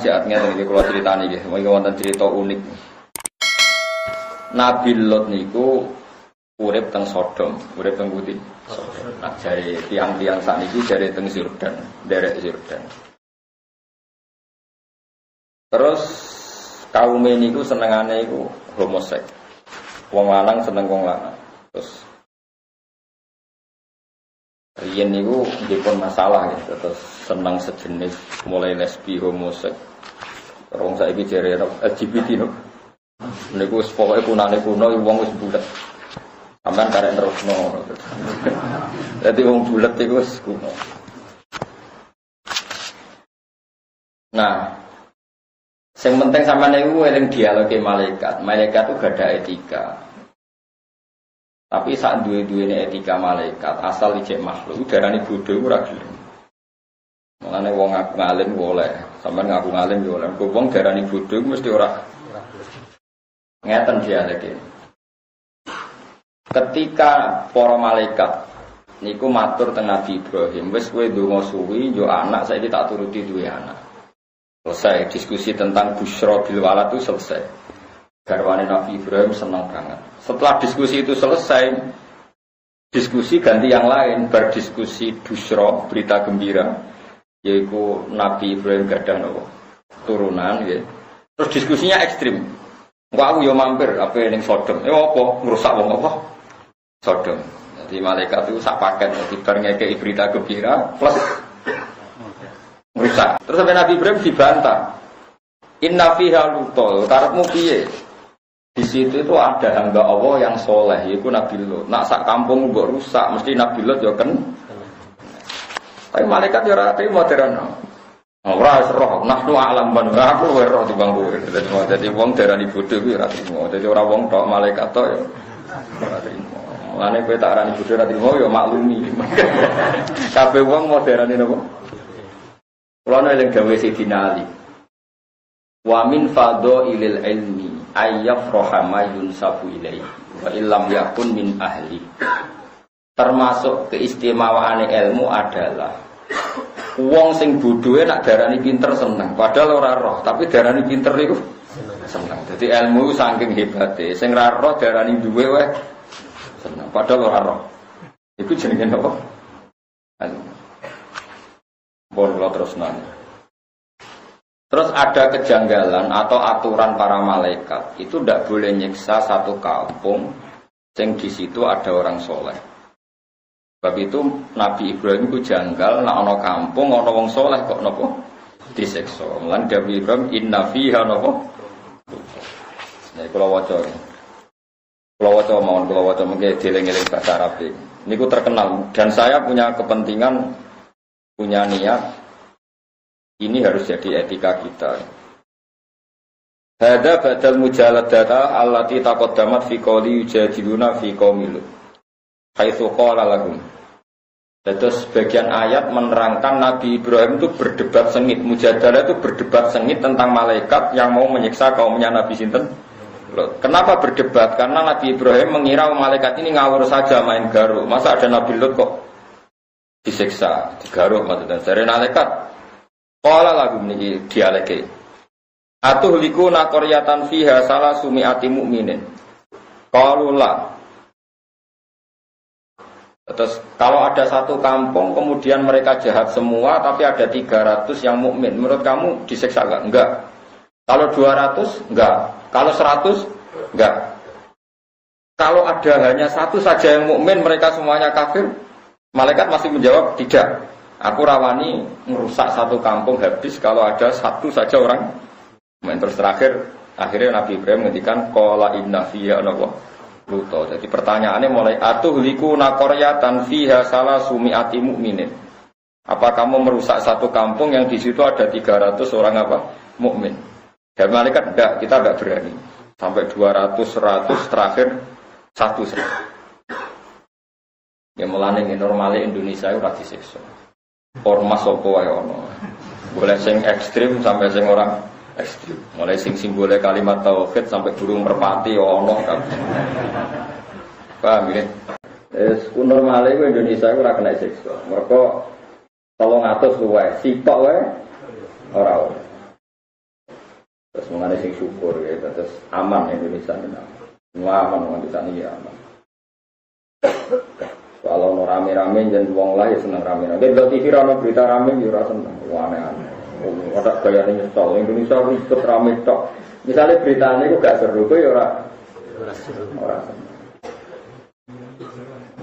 najiatnya tadi kalau ceritanya gitu, mau wonten cerita unik. Nabi Lot niku urip teng Sodom, urip teng Putih. Nah, jari tiang-tiang sakniki jari teng Yordan, derek Yordan. Terus kaum niku senengane iku homoseks. Wong lanang seneng wong lanang. Terus riyen niku dipun masalah gitu, terus seneng sejenis mulai lesbi homoseks. Wong saiki jare LGBT no. Niku pokoke punane kuno wong wis bulet. Sampeyan karek terusno. Dadi wong bulet iku wis kuno. Nah, sing penting sampeyan niku eling dialoge malaikat. Malaikat itu gak ada etika. Tapi sak duwe-duwene etika malaikat, asal ijek makhluk darani bodho ora gelem. Mulane wong ngaku ngalim boleh, sampeyan ngaku ngalim yo oleh. Wong darani bodho mesti ora ngeten dialoge. Ketika para malaikat niku matur teng Nabi Ibrahim, wis kowe ndonga suwi yo anak saiki tak turuti duwe anak. Selesai diskusi tentang Busyra bil walad itu selesai. Garwane Nabi Ibrahim senang banget. Setelah diskusi itu selesai, diskusi ganti yang lain, berdiskusi Busyra, berita gembira, yaitu Nabi Ibrahim gadah nopo turunan ya. Terus diskusinya ekstrim. Wah aku yo mampir apa ning Sodom. Apa ngrusak wong apa? Sodom. Jadi malaikat itu sak paket bar ngekeki berita gembira plus rusak. Terus sampai Nabi Ibrahim dibantah. Inna fiha lutul, karepmu piye? Di situ itu ada hamba Allah yang soleh, yaitu Nabi Lot. Nak sak kampung mbok rusak, mesti Nabi Lot yo kan. Tapi malaikat yo ora trimo derana. Ora roh, nahnu alam ban aku luwih roh timbang kowe. Dadi wong darani bodho kuwi ora trimo. Dadi ora wong tok malaikat tok yo ora trimo. Mulane kowe tak arani bodho ora trimo yo maklumi. Kabeh wong moderane napa? Kulo eling gawe Sidina Ali. Wa min fadhailil ilmi ayyafraha ma yunsabu ilaihi wa illam yakun min ahli. Termasuk keistimewaane ilmu adalah wong sing bodhoe nak darani pinter seneng, padahal ora roh, tapi darani pinter iku seneng. Dadi ilmu saking hebate, sing ra roh darani duwe wae seneng, padahal ora roh. Iku jenenge apa? Terus ada kejanggalan atau aturan para malaikat itu tidak boleh nyiksa satu kampung yang di situ ada orang soleh. Sebab itu Nabi Ibrahim itu janggal, nak ono kampung ono wong soleh kok nopo disiksa. Lan Nabi Ibrahim inna fiha nopo. Nek kula waca mengke dieling-eling bahasa Arab. Niku terkenal dan saya punya kepentingan, punya niat, ini harus jadi etika kita. Hada badal mujaladata allati taqaddamat fi qawli yujadiluna fi qaumil. Haitsu qala lahum. Terus bagian ayat menerangkan Nabi Ibrahim itu berdebat sengit. Mujadalah itu berdebat sengit tentang malaikat yang mau menyiksa kaumnya Nabi sinten. Kenapa berdebat? Karena Nabi Ibrahim mengira malaikat ini ngawur saja main garuk. Masa ada Nabi Lot kok disiksa, digaruk maksudnya. Dari malaikat, qala lagu niki dialeke. Atuhliku naqaryatan fiha salah sumiati mukminin. Qalula. Terus kalau ada satu kampung kemudian mereka jahat semua tapi ada 300 yang mukmin, menurut kamu disiksa enggak? Enggak. Kalau 200 enggak. Kalau 100 enggak. Kalau ada hanya satu saja yang mukmin mereka semuanya kafir, malaikat masih menjawab tidak. Aku rawani merusak satu kampung habis kalau ada satu saja orang. Terus akhirnya Nabi Ibrahim menghentikan qala inna fiha Luto. Jadi pertanyaannya mulai atuhliku naqaryatan fiha salah sumiati mukminin. Apa kamu merusak satu kampung yang di situ ada 300 orang apa? Mukmin. Dan malaikat enggak, kita enggak berani. Sampai 200, 100 terakhir satu saja. Ya mulane normale Indonesia ora disiksa. Ormas apa wae ono. Boleh sing ekstrim sampai sing orang ekstrim. Mulai sing simbole kalimat tauhid sampai burung merpati ono kan. Paham ya? Normale Indonesia ora kena siksa. Mergo 300 luwih, sitok wae ora. Terus mengenai sing syukur ya, terus aman Indonesia ini. Semua aman di sana ya aman. Kalau no rame-rame jangan wong lah ya seneng rame-rame. Kalau TV rame berita rame ya rasa seneng. Wah aneh-aneh. Ada gaya nyesel Indonesia ribet rame tok. Misalnya beritanya itu gak seru ya orang.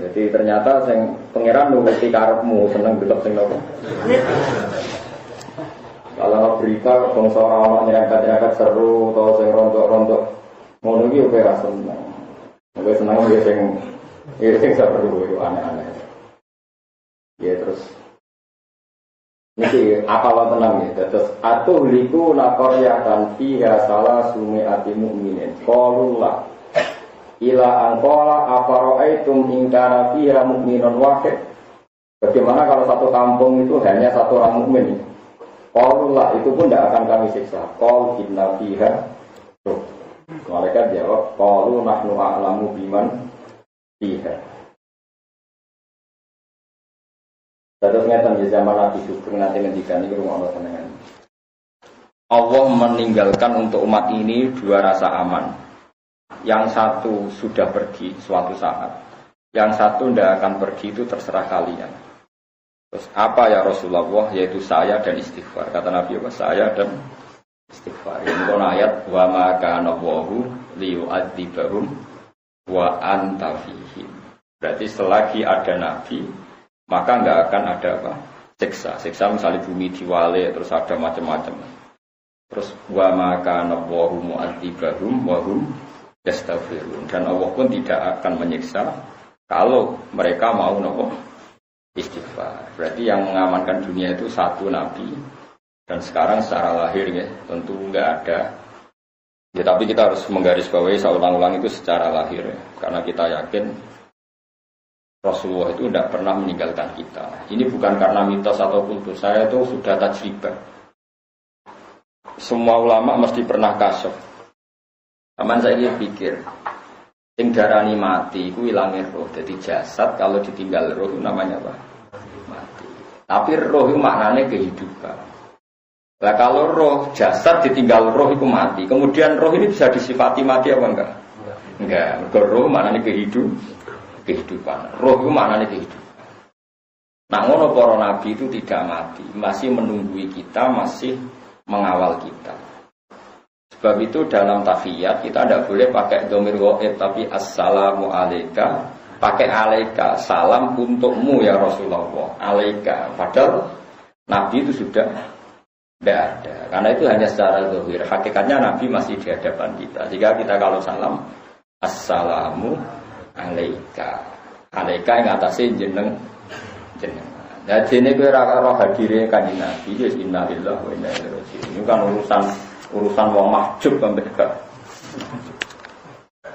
Jadi ternyata sing pangeran nuruti karepmu seneng delok sing nopo. Kalau berita bangsa orang nyerempet-nyerempet seru atau sing rontok-rontok ngono iki yo ora seneng. Nek seneng yo sing seru yo aneh-aneh. Ya terus niki apal tenang ya. Terus atuh liku laqaryatan fiha salah sumi'ati mu'minin. Qaulullah ila anqala afara'aitum in kana fiha mu'minun wahid. Bagaimana kalau satu kampung itu hanya satu orang mukmin? Qaulullah itu pun tidak akan kami siksa. Qaul inna fiha. Malaikat jawab, qaulu nahnu a'lamu biman fiha. Terus ngeten di zaman Nabi Sugeng nanti ngendikan iki rumono senengan. Allah meninggalkan untuk umat ini dua rasa aman. Yang satu sudah pergi suatu saat. Yang satu tidak akan pergi itu terserah kalian. Terus apa ya Rasulullah? Yaitu saya dan istighfar. Kata Nabi apa? Saya dan istighfar. Ini pun ayat wa ma kana Allahu liyu'adzibahum wa anta fihim. Berarti selagi ada Nabi, maka enggak akan ada apa? Siksa. Siksa misalnya bumi diwale terus ada macam-macam. Terus wa ma kana Allahu mu'adzibahum wa hum yastaghfirun. Dan Allah pun tidak akan menyiksa kalau mereka mau nopo istighfar. Berarti yang mengamankan dunia itu satu Nabi. Dan sekarang secara lahir ya tentu enggak ada. Ya tapi kita harus menggarisbawahi saya ulang-ulang itu secara lahir ya. Karena kita yakin Rasulullah itu tidak pernah meninggalkan kita. Ini bukan karena mitos atau kultus. Saya itu sudah tajribah. Semua ulama mesti pernah kasyaf. Aman saya pikir sing darani mati iku ilange roh. Jadi jasad kalau ditinggal roh itu namanya apa? Mati. Tapi roh itu maknanya kehidupan. Nah kalau roh jasad ditinggal roh itu mati. Kemudian roh ini bisa disifati mati apa enggak? Enggak. Roh maknanya kehidupan. Roh itu maknanya kehidupan. Nah ngono para nabi itu tidak mati, masih menunggui kita, masih mengawal kita. Sebab itu dalam tahiyat kita tidak boleh pakai dhamir ghaib tapi assalamu alayka, pakai alayka, salam untukmu ya Rasulullah, alayka. Padahal Nabi itu sudah tidak ada, karena itu hanya secara zahir. Hakikatnya Nabi masih di hadapan kita. Jika kita kalau salam assalamu alayka, alayka yang atasnya jeneng. Nah jene kowe ora karo hadire Kanjeng Nabi, ya innalillahi wa inna ilaihi raji'un. Ini kan urusan wong mahjub sampai gak.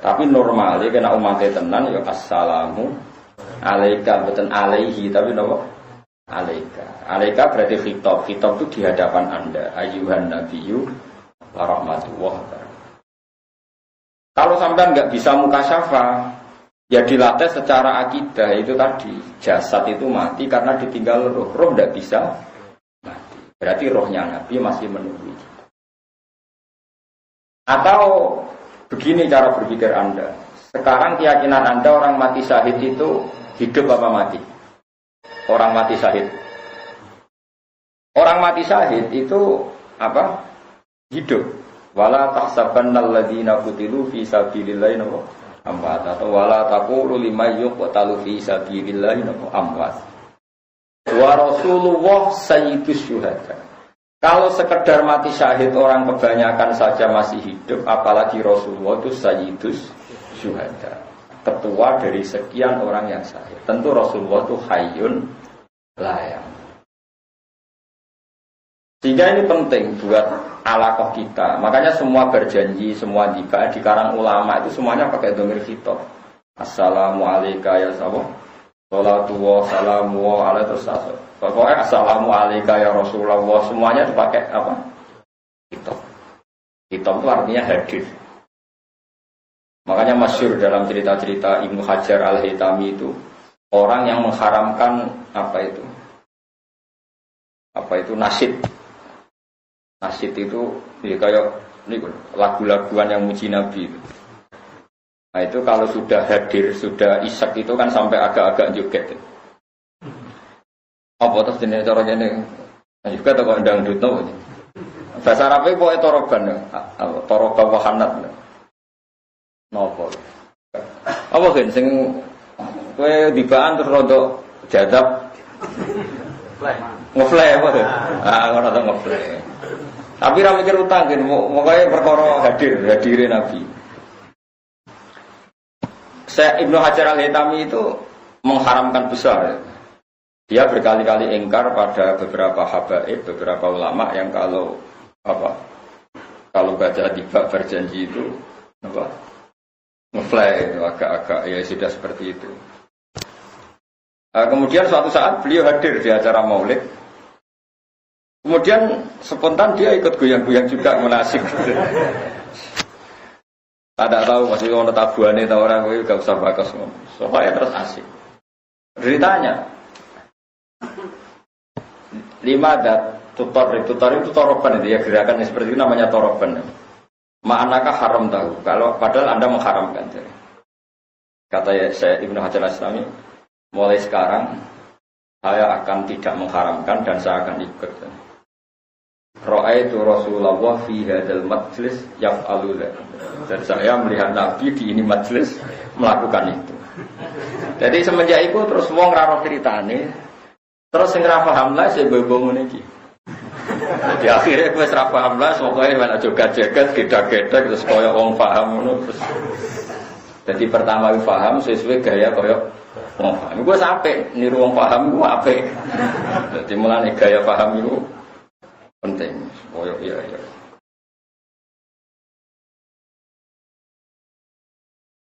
Tapi normalnya kena umatnya tenan ya assalamu alaika, bukan alaihi tapi napa? Alaika. Alaika berarti khitab. Khitab itu di hadapan Anda. Ayyuhan nabiyyu wa rahmatullah. Kalau sampai enggak bisa mukasyafah, ya dilatih secara akidah itu tadi. Jasad itu mati karena ditinggal roh. Roh enggak bisa mati. Berarti rohnya Nabi masih menunggu. Atau begini cara berpikir Anda. Sekarang keyakinan Anda orang mati syahid itu hidup apa mati? Orang mati syahid. Orang mati syahid itu apa? Hidup. Wala tahsabannal ladzina qutilu fi sabilillahi amwat atau wala taqulu liman yuqtalu fi sabilillahi amwat. Wa Rasulullah sayyidus syuhada. Kalau sekedar mati syahid orang kebanyakan saja masih hidup, apalagi Rasulullah itu sayyidus syuhada, ketua dari sekian orang yang syahid. Tentu Rasulullah itu hayyun layam. Sehingga ini penting buat alaqah kita. Makanya semua berjanji, semua tiba di karang ulama itu semuanya pakai dhamir khitab. Assalamu alayka ya sahabat. Salatu wa salamu wa ala terus. Pokoknya assalamu alayka ya Rasulullah, semuanya dipakai apa? Khitab. Khitab itu artinya hadir. Makanya masyhur dalam cerita-cerita Ibnu Hajar Al-Haytami itu orang yang mengharamkan apa itu? Apa itu nasyid? Nasyid itu ya kayak lagu-laguan yang muji Nabi itu. Nah itu kalau sudah hadir, sudah isak itu kan sampai agak-agak joget. Apa terus jenis caranya ini? Nah, juga tak kau dangdut no. Bahasa Arabnya pokoknya toroban, toroban wahanat. Nopo. Apa kan? Sing kue dibaan terus rodok jadab. Ngeflay apa tuh? Orang tak ngeflay. Tapi ra mikir utang kan, pokoknya perkara hadirin Nabi. Ibnu Hajar Al-Haytami itu mengharamkan besar. Dia berkali-kali ingkar pada beberapa habaib, beberapa ulama yang kalau baca tiba berjanji itu ngefly itu agak-agak ya sudah seperti itu. Kemudian suatu saat beliau hadir di acara Maulid. Kemudian spontan dia ikut goyang-goyang juga menasik. Tak tahu masih orang tabuannya tahu orang itu gak usah bakas ngomong. Supaya terus asik. Ceritanya 5 tutor itu toroban itu ya gerakan seperti itu namanya toroban. Ma'anakah haram tahu kalau padahal Anda mengharamkan. Kata saya Ibnu Hajar Al-Asqalani, mulai sekarang saya akan tidak mengharamkan dan saya akan ikut. Ra'aitu Rasulullah fi hadzal majlis yaf'alu. Dan saya melihat Nabi di ini majlis melakukan itu. Jadi semenjak itu terus wong ra ro critane. Terus sing ra paham lah sing bebo ngene iki. Jadi akhirnya wis ra paham lah pokoke nek joget-joget gedak-gedak terus koyo wong paham ngono terus. Jadi pertama iki paham sesuai gaya koyo wong paham. Gue sampai niru wong paham gue apik. Jadi mulane gaya paham itu penting. Koyo iya.